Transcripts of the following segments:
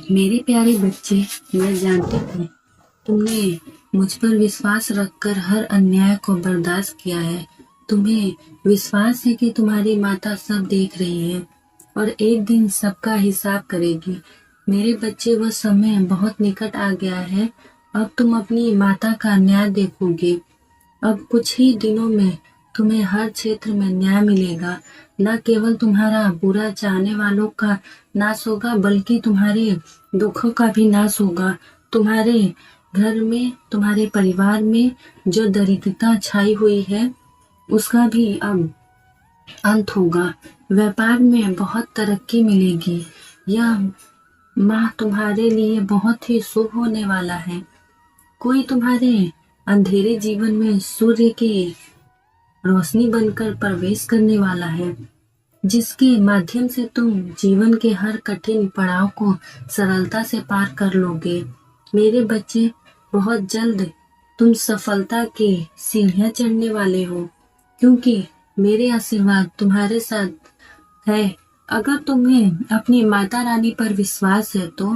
मेरे प्यारे बच्चे, मैं जानती हूँ तुमने मुझ पर विश्वास रखकर हर अन्याय को बर्दाश्त किया है। तुम्हें विश्वास है कि तुम्हारी माता सब देख रही है और एक दिन सबका हिसाब करेगी। मेरे बच्चे, वह समय बहुत निकट आ गया है। अब तुम अपनी माता का न्याय देखोगे। अब कुछ ही दिनों में तुम्हें हर क्षेत्र में न्याय मिलेगा। न केवल तुम्हारा बुरा चाहने वालों का नाश होगा, बल्कि तुम्हारे दुखों का भी नाश होगा। तुम्हारे घर में, तुम्हारे परिवार में जो दरिद्रता छाई हुई है, उसका भी अब अंत होगा। व्यापार में बहुत तरक्की मिलेगी। यह माह तुम्हारे लिए बहुत ही शुभ होने वाला है। कोई तुम्हारे अंधेरे जीवन में सूर्य की रोशनी बनकर प्रवेश करने वाला है, जिसके माध्यम से तुम जीवन के हर कठिन पड़ाव को सरलता से पार कर लोगे। मेरे बच्चे, बहुत जल्द तुम सफलता की सीढ़ियां चढ़ने वाले हो, क्योंकि मेरे आशीर्वाद तुम्हारे साथ है। अगर तुम्हें अपनी माता रानी पर विश्वास है तो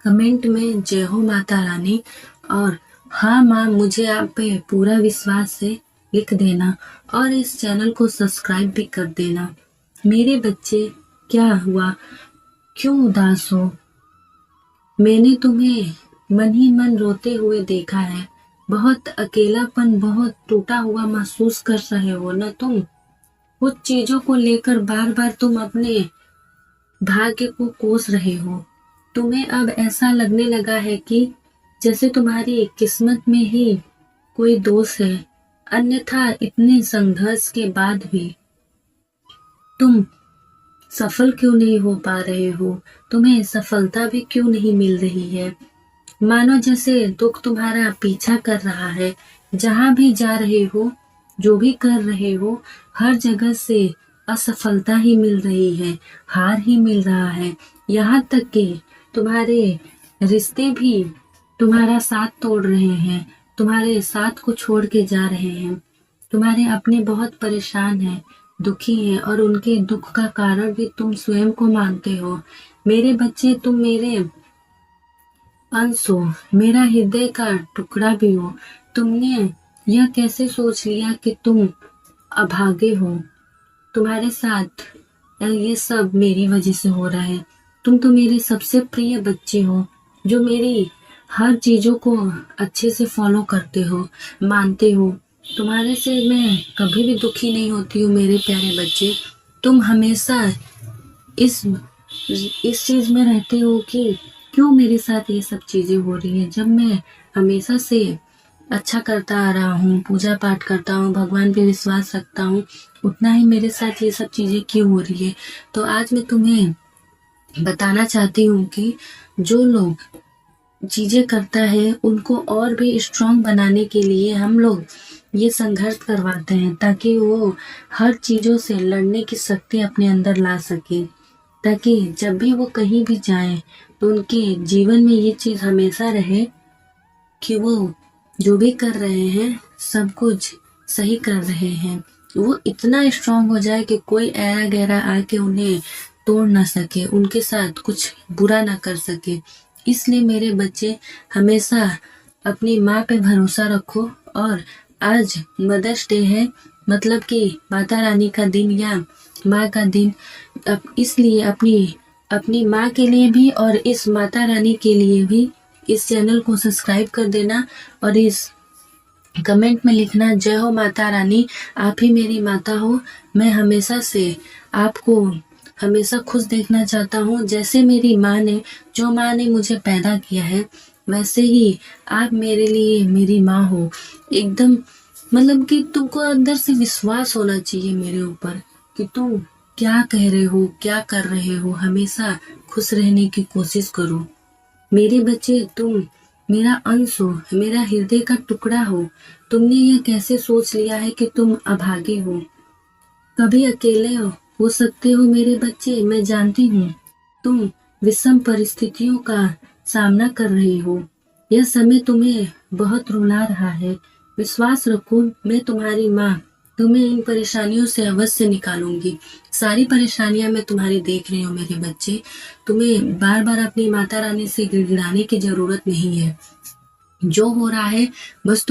कमेंट में जय हो माता रानी और हाँ माँ, मुझे आप पे पूरा विश्वास है लिख देना और इस चैनल को सब्सक्राइब भी कर देना। मेरे बच्चे, क्या हुआ? क्यों उदास हो? मैंने तुम्हें मन ही मन रोते हुए देखा है। बहुत अकेलापन, बहुत टूटा हुआ महसूस कर रहे हो ना तुम? कुछ चीजों को लेकर बार बार तुम अपने भाग्य को कोस रहे हो। तुम्हें अब ऐसा लगने लगा है कि जैसे तुम्हारी किस्मत में ही कोई दोष है। अन्यथा इतने संघर्ष के बाद भी तुम सफल क्यों नहीं हो पा रहे हो? तुम्हें सफलता भी क्यों नहीं मिल रही है? मानो जैसे दुख तुम्हारा पीछा कर रहा है। जहां भी जा रहे हो, जो भी कर रहे हो, हर जगह से असफलता ही मिल रही है, हार ही मिल रहा है। यहाँ तक कि तुम्हारे रिश्ते भी तुम्हारा साथ तोड़ रहे हैं, तुम्हारे साथ को छोड़ के जा रहे हैं। तुम्हारे अपने बहुत परेशान हैं, दुखी हैं और उनके दुख का कारण भी तुम स्वयं को मानते हो। मेरे बच्चे, तुम मेरे अंश हो, मेरा हृदय का टुकड़ा भी हो। तुमने यह कैसे सोच लिया कि तुम अभागे हो? तुम्हारे साथ ये सब मेरी वजह से हो रहा है। तुम तो मेरे सबसे प्रिय बच्चे हो, जो मेरी हर चीजों को अच्छे से फॉलो करते हो, मानते हो। तुम्हारे से मैं कभी भी दुखी नहीं होती हूँ मेरे प्यारे बच्चे। तुम हमेशा इस चीज में रहते हो कि क्यों मेरे साथ ये सब चीजें हो रही हैं, जब मैं हमेशा से अच्छा करता आ रहा हूँ, पूजा पाठ करता हूँ, भगवान पे विश्वास रखता हूँ, उतना ही मेरे साथ ये सब चीजें क्यों हो रही है? तो आज मैं तुम्हें बताना चाहती हूँ कि जो लोग चीजें करता है, उनको और भी स्ट्रांग बनाने के लिए हम लोग ये संघर्ष करवाते हैं, ताकि वो हर चीजों से लड़ने की शक्ति अपने अंदर ला सके, ताकि जब भी वो कहीं भी जाए तो उनके जीवन में ये चीज हमेशा रहे कि वो जो भी कर रहे हैं सब कुछ सही कर रहे हैं। वो इतना स्ट्रांग हो जाए कि कोई ऐरा गहरा आके उन्हें तोड़ ना सके, उनके साथ कुछ बुरा ना कर सके। इसलिए मेरे बच्चे, हमेशा अपनी माँ पे भरोसा रखो। और आज मदर्स डे है, मतलब कि माता रानी का दिन या माँ का दिन। अब इसलिए अपनी माँ के लिए भी और इस माता रानी के लिए भी इस चैनल को सब्सक्राइब कर देना और इस कमेंट में लिखना, जय हो माता रानी, आप ही मेरी माता हो। मैं हमेशा से आपको हमेशा खुश देखना चाहता हूँ। जैसे मेरी माँ ने, जो माँ ने मुझे पैदा किया है, वैसे ही आप मेरे लिए मेरी माँ हो। एकदम मतलब कि तुमको अंदर से विश्वास होना चाहिए मेरे ऊपर कि तुम क्या कह रहे हो, क्या कर रहे हो। हमेशा खुश रहने की कोशिश करो। मेरे बच्चे, तुम मेरा अंश हो, मेरा हृदय का टुकड़ा हो। तुमने यह कैसे सोच लिया है कि तुम अभागे हो? कभी अकेले हो सकते हो मेरे बच्चे। मैं जानती हूँ तुम विषम परिस्थितियों का सामना कर रहे हो। यह समय तुम्हें बहुत रुला रहा है। विश्वास रखो, मैं तुम्हारी माँ तुम्हें इन परेशानियों से अवश्य निकालूंगी। सारी परेशानियां मैं तुम्हारी देख रही हूँ मेरे बच्चे। तुम्हें बार बार अपनी माता रानी से गिड़गिड़ाने की जरूरत नहीं है। जो हो रहा है बस तुम